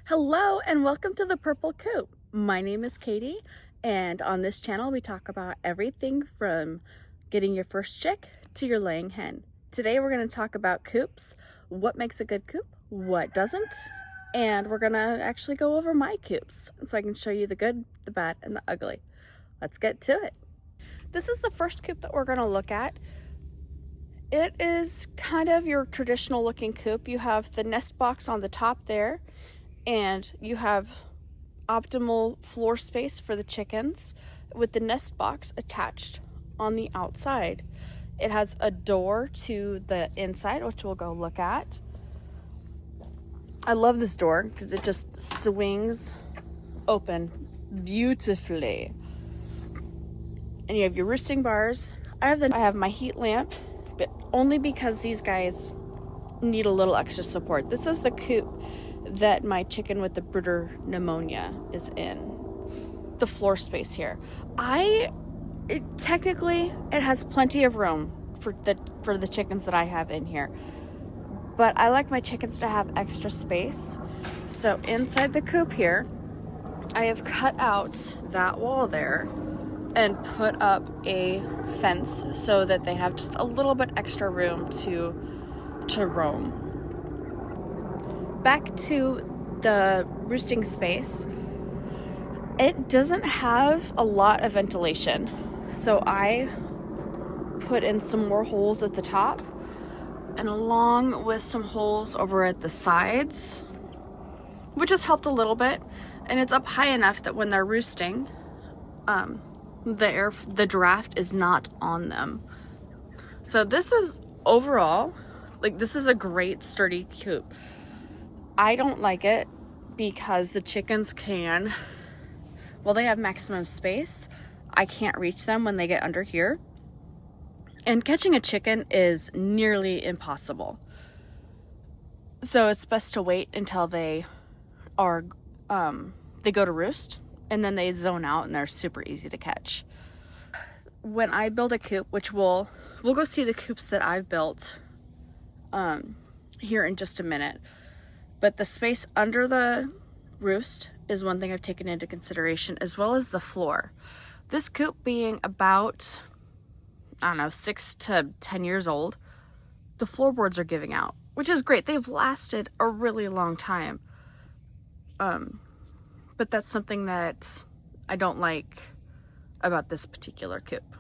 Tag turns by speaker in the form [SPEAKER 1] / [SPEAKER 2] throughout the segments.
[SPEAKER 1] Hello and welcome to the Purple Coop. My name is Katie, and on this channel we talk about everything from getting your first chick to your laying hen. Today we're going to talk about coops, what makes a good coop, what doesn't, and we're going to actually go over my coops so I can show you the good, the bad, and the ugly. Let's get to it. This is the first coop that we're going to look at. It is kind of your traditional looking coop. You have the nest box on the top there, and you have optimal floor space for the chickens with the nest box attached on the outside. It has a door to the inside, which we'll go look at. I love this door because it just swings open beautifully. And you have your roosting bars. I have my heat lamp, but only because these guys need a little extra support. This is the coop that my chicken with the brooder pneumonia is in. The floor space here. Technically it has plenty of room for the chickens that I have in here. But I like my chickens to have extra space. So inside the coop here, I have cut out that wall there and put up a fence so that they have just a little bit extra room to roam. Back to the roosting space, it doesn't have a lot of ventilation, so I put in some more holes at the top and along with some holes over at the sides, which has helped a little bit. And it's up high enough that when they're roosting, the draft is not on them. So this is overall, this is a great sturdy coop. I don't like it because the chickens they have maximum space. I can't reach them when they get under here. And catching a chicken is nearly impossible. So it's best to wait until they go to roost, and then they zone out and they're super easy to catch. When I build a coop, which we'll go see the coops that I've built here in just a minute. But the space under the roost is one thing I've taken into consideration, as well as the floor. This coop being about, 6 to 10 years old, the floorboards are giving out, which is great. They've lasted a really long time. But that's something that I don't like about this particular coop.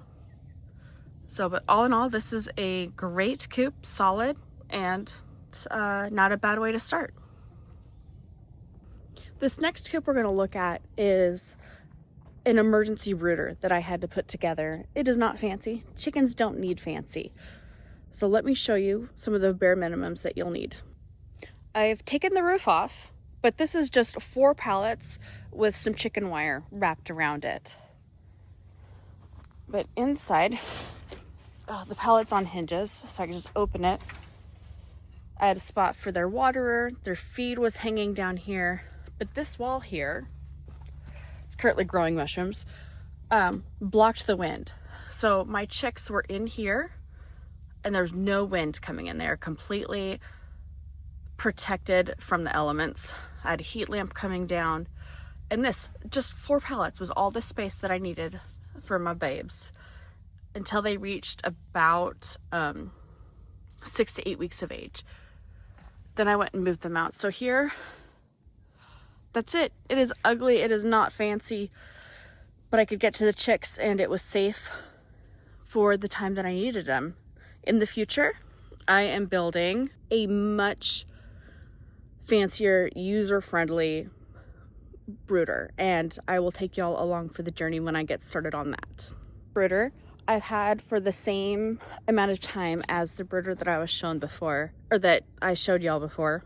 [SPEAKER 1] But all in all, this is a great coop, solid, and not a bad way to start. This next coop we're going to look at is an emergency brooder that I had to put together. It is not fancy. Chickens don't need fancy. So let me show you some of the bare minimums that you'll need. I've taken the roof off, but this is just 4 pallets with some chicken wire wrapped around it. But inside, the pallet's on hinges, so I can just open it. I had a spot for their waterer. Their feed was hanging down here. But this wall here, it's currently growing mushrooms, blocked the wind. So my chicks were in here and there's no wind coming in. They're completely protected from the elements. I had a heat lamp coming down, and this, just 4 pallets was all the space that I needed for my babes until they reached about 6 to 8 weeks of age. Then I went and moved them out. So here, that's it. It is ugly. It is not fancy, but I could get to the chicks and it was safe for the time that I needed them. In the future, I am building a much fancier, user-friendly brooder, and I will take y'all along for the journey when I get started on that. Brooder I've had for the same amount of time as the brooder that I was shown before, or that I showed y'all before.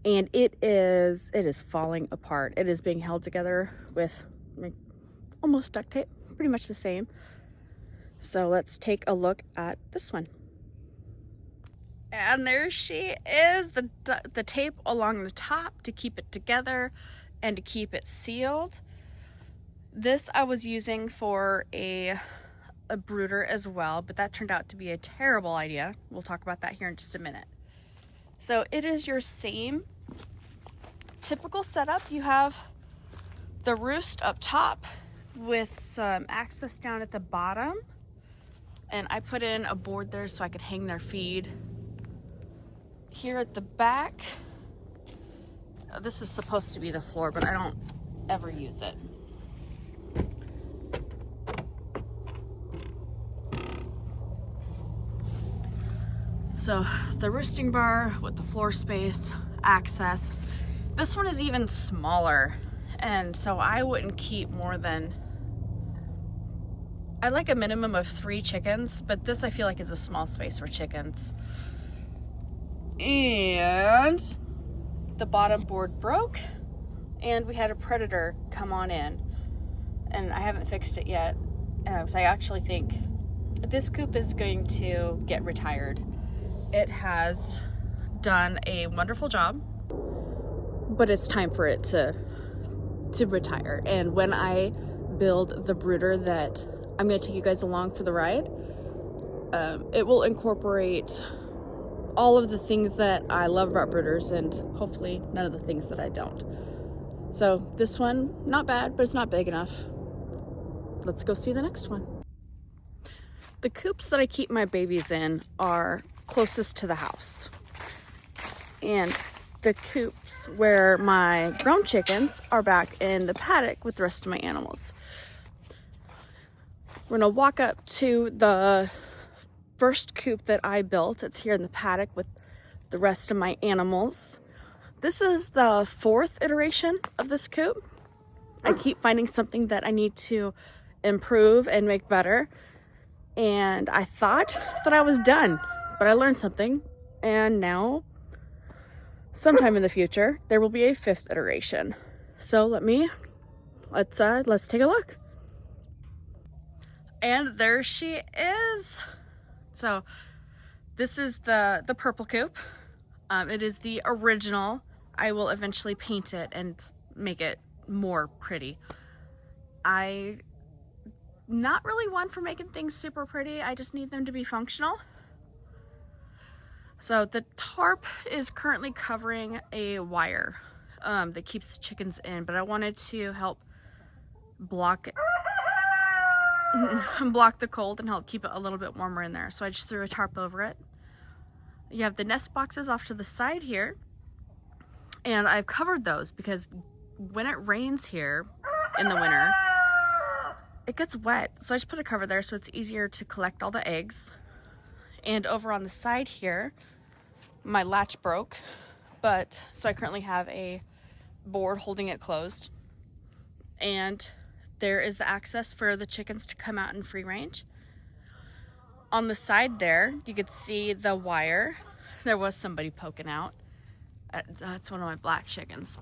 [SPEAKER 1] And it is falling apart. It is being held together with almost duct tape, pretty much the same. So let's take a look at this one. And there she is, the tape along the top to keep it together and to keep it sealed. This I was using for a brooder as well, but that turned out to be a terrible idea. We'll talk about that here in just a minute. So it is your same typical setup. You have the roost up top with some access down at the bottom. And I put in a board there so I could hang their feed. Here at the back, this is supposed to be the floor, but I don't ever use it. So the roosting bar with the floor space, access. This one is even smaller, and so I wouldn't keep more than, I like a minimum of 3 chickens, but this I feel like is a small space for chickens. And the bottom board broke, and we had a predator come on in, and I haven't fixed it yet. So I actually think this coop is going to get retired. It has done a wonderful job, but it's time for it to retire. And when I build the brooder that I'm going to take you guys along for the ride, it will incorporate all of the things that I love about brooders, and hopefully none of the things that I don't. So this one, not bad, but it's not big enough. Let's go see the next one. The coops that I keep my babies in are closest to the house. And the coops where my grown chickens are back in the paddock with the rest of my animals. We're gonna walk up to the first coop that I built. It's here in the paddock with the rest of my animals. This is the 4th iteration of this coop. I keep finding something that I need to improve and make better. And I thought that I was done, but I learned something. And now, sometime in the future, there will be a 5th iteration. So let's take a look. And there she is. So this is the purple coop. It is the original. I will eventually paint it and make it more pretty. I not really one for making things super pretty. I just need them to be functional. So the tarp is currently covering a wire that keeps the chickens in, but I wanted to help block the cold and help keep it a little bit warmer in there. So I just threw a tarp over it. You have the nest boxes off to the side here, and I've covered those because when it rains here in the winter, it gets wet. So I just put a cover there so it's easier to collect all the eggs. And over on the side here, my latch broke, so I currently have a board holding it closed. And there is the access for the chickens to come out in free range. On the side there, you could see the wire. There was somebody poking out. That's one of my black chickens.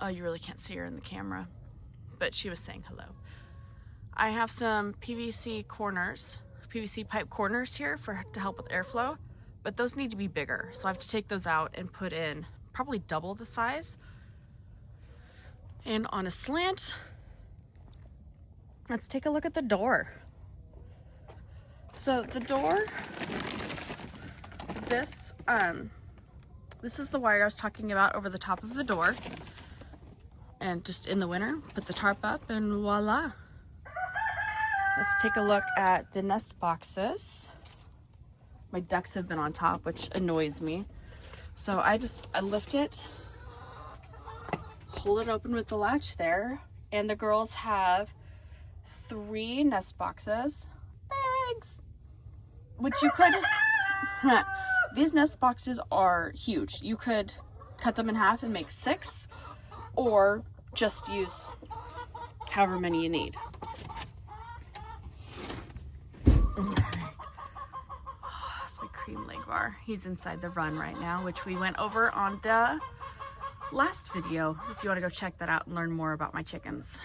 [SPEAKER 1] Oh, you really can't see her in the camera, but she was saying hello. I have some PVC pipe corners here to help with airflow, but those need to be bigger. So I have to take those out and put in probably double the size. And on a slant, let's take a look at the door. So the door, this is the wire I was talking about over the top of the door. And just in the winter, put the tarp up and voila. Let's take a look at the nest boxes. My ducks have been on top, which annoys me. So I lift it, hold it open with the latch there, and the girls have 3 nest boxes. Eggs! Which you could, these nest boxes are huge. You could cut them in half and make 6, or just use however many you need. That's my cream leg bar. He's inside the run right now, which we went over on the last video, if you want to go check that out and learn more about my chickens.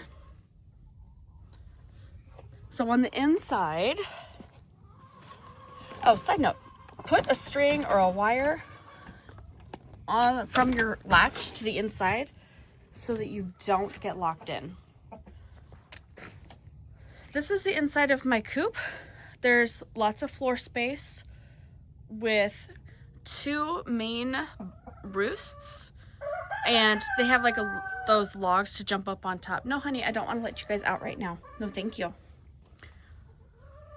[SPEAKER 1] So on the inside, oh, side note, put a string or a wire on from your latch to the inside so that you don't get locked in. This is the inside of my coop. There's lots of floor space with 2 main roosts, and they have like those logs to jump up on top. No, honey, I don't want to let you guys out right now. No, thank you.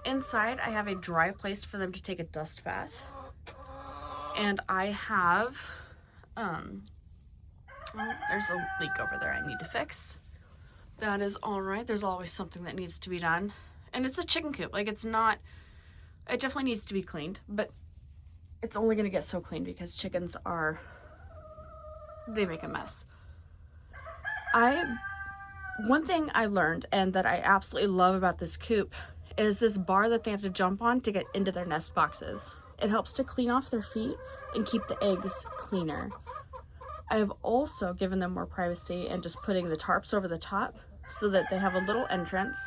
[SPEAKER 1] Inside, I have a dry place for them to take a dust bath. And I have, well, there's a leak over there I need to fix. That is all right. There's always something that needs to be done. And it's a chicken coop. Like, it's not, it definitely needs to be cleaned, but it's only going to get so clean because chickens are, they make a mess. One thing I learned and that I absolutely love about this coop is this bar that they have to jump on to get into their nest boxes. It helps to clean off their feet and keep the eggs cleaner. I have also given them more privacy and just putting the tarps over the top so that they have a little entrance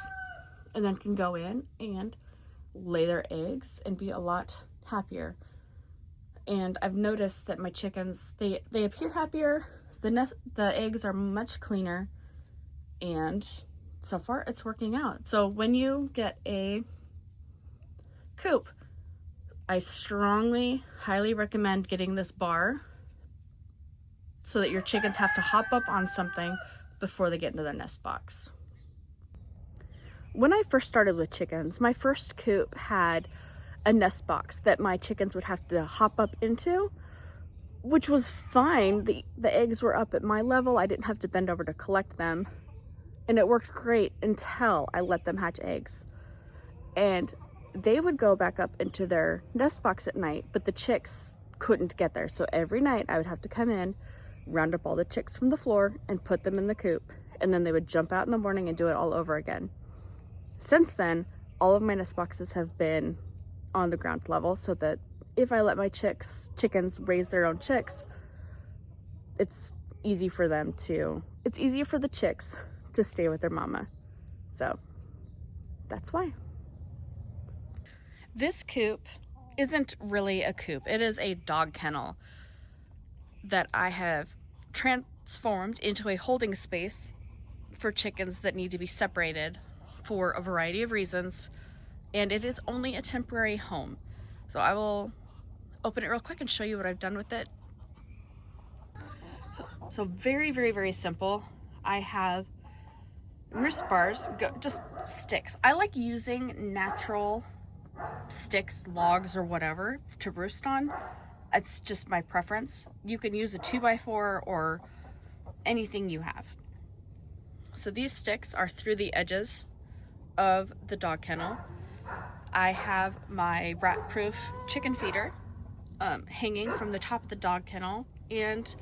[SPEAKER 1] and then can go in and lay their eggs and be a lot happier. And I've noticed that my chickens, they appear happier, the eggs are much cleaner, and so far it's working out. So when you get a coop, I strongly, highly recommend getting this bar so that your chickens have to hop up on something before they get into their nest box. When I first started with chickens, my first coop had a nest box that my chickens would have to hop up into, which was fine. The eggs were up at my level. I didn't have to bend over to collect them. And it worked great until I let them hatch eggs. And they would go back up into their nest box at night, but the chicks couldn't get there. So every night I would have to come in, round up all the chicks from the floor and put them in the coop. And then they would jump out in the morning and do it all over again. Since then, all of my nest boxes have been on the ground level so that if I let my chickens raise their own chicks, it's easy for it's easier for the chicks to stay with their mama. So that's why. This coop isn't really a coop. It is a dog kennel that I have transformed into a holding space for chickens that need to be separated for a variety of reasons, and it is only a temporary home. So I will open it real quick and show you what I've done with it. So very, very, very simple. I have roost bars, just sticks. I like using natural sticks, logs, or whatever to roost on. It's just my preference. You can use a 2x4 or anything you have. So these sticks are through the edges of the dog kennel. I have my rat-proof chicken feeder hanging from the top of the dog kennel, and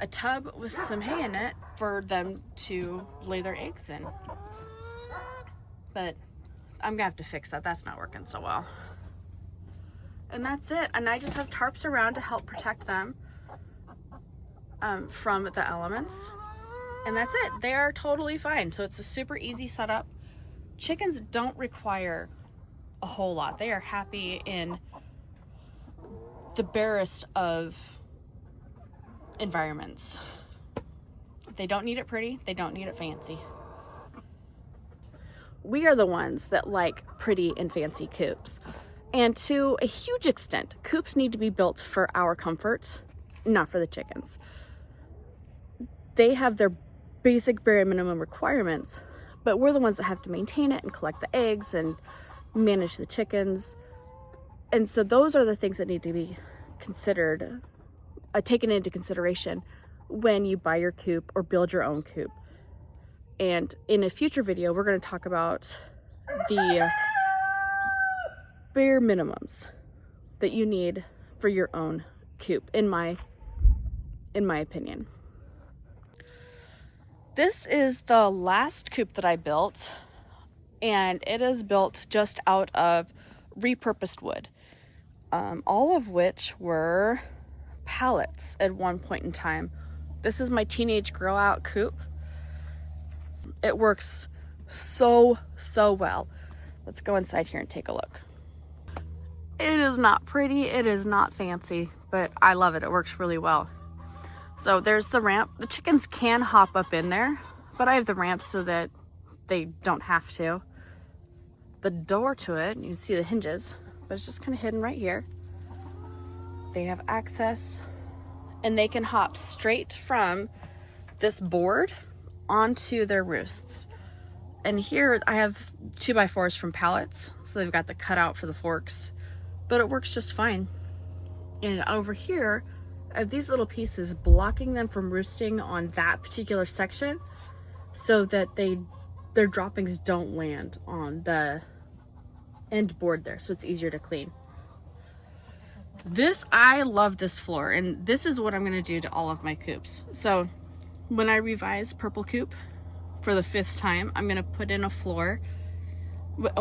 [SPEAKER 1] a tub with some hay in it for them to lay their eggs in. But I'm gonna have to fix that. That's not working so well. And that's it. And I just have tarps around to help protect them from the elements. And that's it. They are totally fine. So it's a super easy setup. Chickens don't require a whole lot. They are happy in the barest of environments. They don't need it pretty. They don't need it fancy. We are the ones that like pretty and fancy coops. And to a huge extent, coops need to be built for our comfort, not for the chickens. They have their basic bare minimum requirements, but we're the ones that have to maintain it and collect the eggs and manage the chickens. And so those are the things that need to be considered, taken into consideration when you buy your coop or build your own coop. And in a future video, we're going to talk about the bare minimums that you need for your own coop, in my opinion. This is the last coop that I built, and it is built just out of repurposed wood, all of which were pallets at one point in time. This is my teenage grow out coop. It works so well. Let's go inside here and take a look. It is not pretty, it is not fancy, but I love it. It works really well. So there's the ramp. The chickens can hop up in there, but I have the ramp so that they don't have to. The door to it, you can see the hinges, but it's just kind of hidden right here. They have access and they can hop straight from this board onto their roosts. And here I have 2x4s from pallets, so they've got the cutout for the forks, but it works just fine. And over here, I have these little pieces blocking them from roosting on that particular section so that their droppings don't land on the end board there, so it's easier to clean. I love this floor, and this is what I'm going to do to all of my coops. So when I revise Purple Coop for the 5th time, I'm going to put in a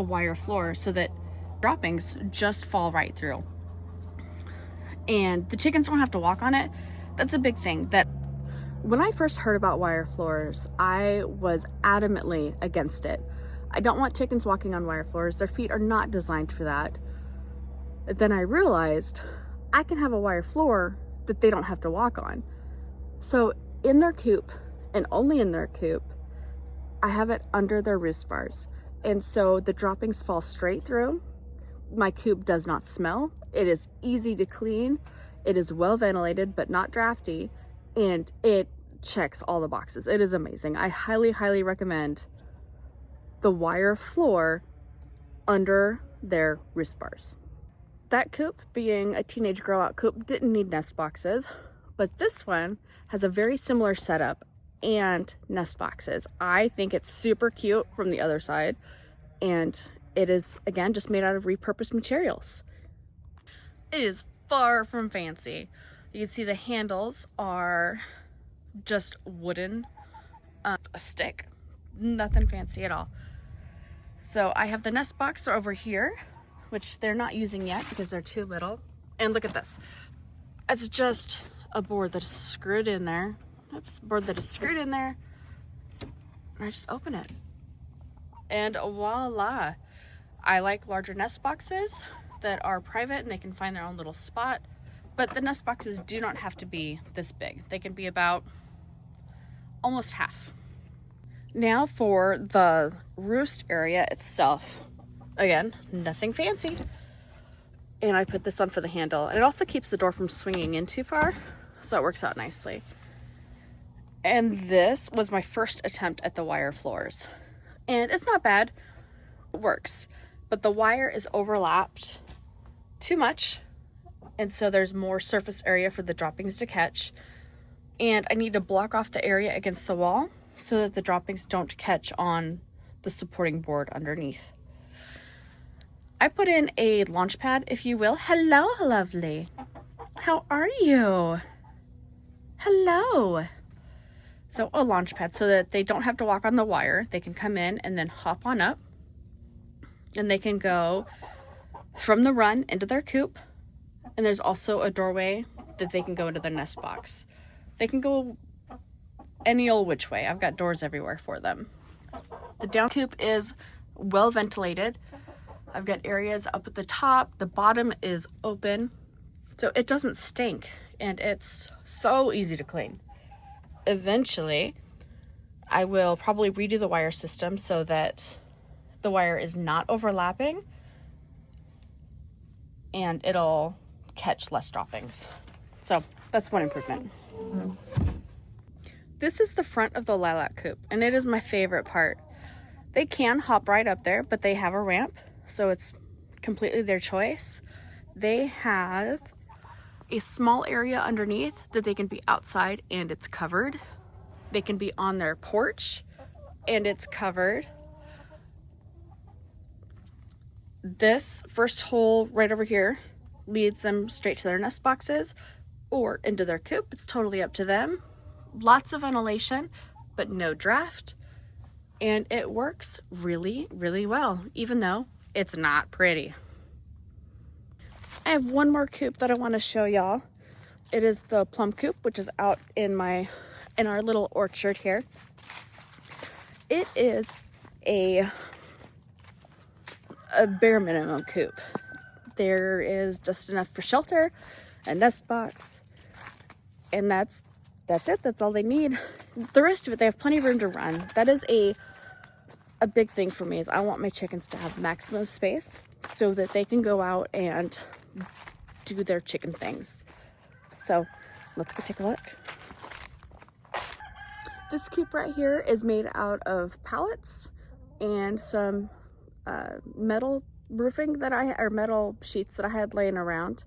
[SPEAKER 1] wire floor, so that droppings just fall right through. And the chickens don't have to walk on it. That's a big thing. That when I first heard about wire floors, I was adamantly against it. I don't want chickens walking on wire floors. Their feet are not designed for that. Then I realized I can have a wire floor that they don't have to walk on. So in their coop, and only in their coop, I have it under their roost bars. And so the droppings fall straight through. My coop does not smell. It is easy to clean. It is well ventilated, but not drafty. And it checks all the boxes. It is amazing. I highly, highly recommend the wire floor under their roost bars. That coop, being a teenage grow out coop, didn't need nest boxes, but this one has a very similar setup and nest boxes. I think it's super cute from the other side, and it is, again, just made out of repurposed materials. It is far from fancy. You can see the handles are just wooden, a stick, nothing fancy at all. So I have the nest box over here, which they're not using yet because they're too little. And look at this. It's just a board that is screwed in there. Oops, board that is screwed in there. And I just open it. And voila. I like larger nest boxes that are private and they can find their own little spot. But the nest boxes do not have to be this big. They can be about almost half. Now for the roost area itself. Again, nothing fancy. And I put this on for the handle. And it also keeps the door from swinging in too far, so it works out nicely. And this was my first attempt at the wire floors. And it's not bad. It works. But the wire is overlapped too much. And so there's more surface area for the droppings to catch. And I need to block off the area against the wall so that the droppings don't catch on the supporting board underneath. I put in a launch pad, if you will. Hello, lovely. How are you? Hello. So a launch pad so that they don't have to walk on the wire. They can come in and then hop on up. And they can go from the run into their coop. And there's also a doorway that they can go into their nest box. They can go any old which way. I've got doors everywhere for them. The down coop is well ventilated. I've got areas up at the top. The bottom is open, so it doesn't stink, and it's so easy to clean. Eventually, I will probably redo the wire system so that the wire is not overlapping, and it'll catch less droppings. So that's one improvement. This is the front of the lilac coop, and it is my favorite part. They can hop right up there, but they have a ramp, so it's completely their choice. They have a small area underneath that they can be outside and it's covered. They can be on their porch and it's covered. This first hole right over here leads them straight to their nest boxes or into their coop. It's totally up to them. Lots of ventilation, but no draft. And it works really, really well, even though it's not pretty. I have one more coop that I want to show y'all. It is the plum coop, which is out in our little orchard here. It is a bare minimum coop. There is just enough for shelter, a nest box, and that's it. That's all they need. The rest of it, they have plenty of room to run. That is a big thing for me, is I want my chickens to have maximum space so that they can go out and do their chicken things. So let's go take a look. This coop right here is made out of pallets and some metal roofing or metal sheets that I had laying around.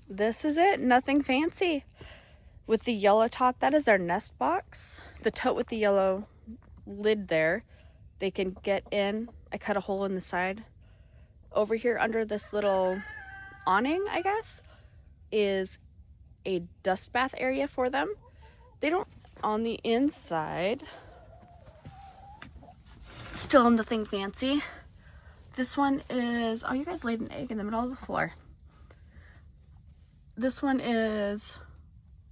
[SPEAKER 1] This is it, nothing fancy. With the yellow top, that is their nest box. The tote with the yellow lid there, they can get in. I cut a hole in the side. Over here under this little awning, I guess, is a dust bath area for them. They don't, on the inside, still nothing fancy. This one is, oh, you guys laid an egg in the middle of the floor. This one is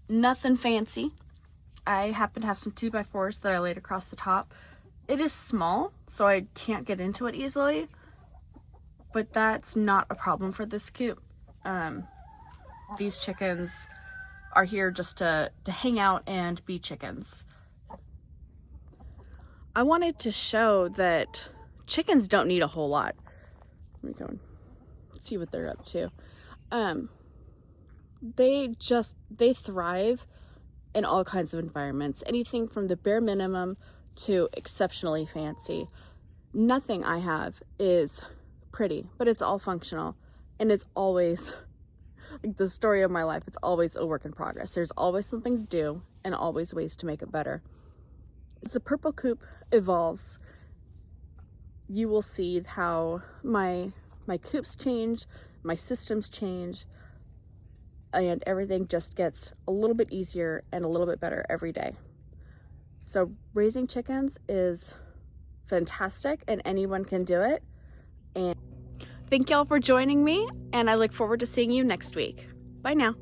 [SPEAKER 1] nothing fancy. I happen to have some 2x4s that I laid across the top. It is small, so I can't get into it easily, but that's not a problem for this coop. These chickens are here just to hang out and be chickens. I wanted to show that chickens don't need a whole lot. Let me go and see what they're up to. They thrive in all kinds of environments, anything from the bare minimum to exceptionally fancy. Nothing I have is pretty, but it's all functional, and it's always like the story of my life. It's always a work in progress. There's always something to do and always ways to make it better. As the purple coop evolves, you will see how my coops change, my systems change, and everything just gets a little bit easier and a little bit better every day. So raising chickens is fantastic and anyone can do it. And thank y'all for joining me, and I look forward to seeing you next week. Bye now.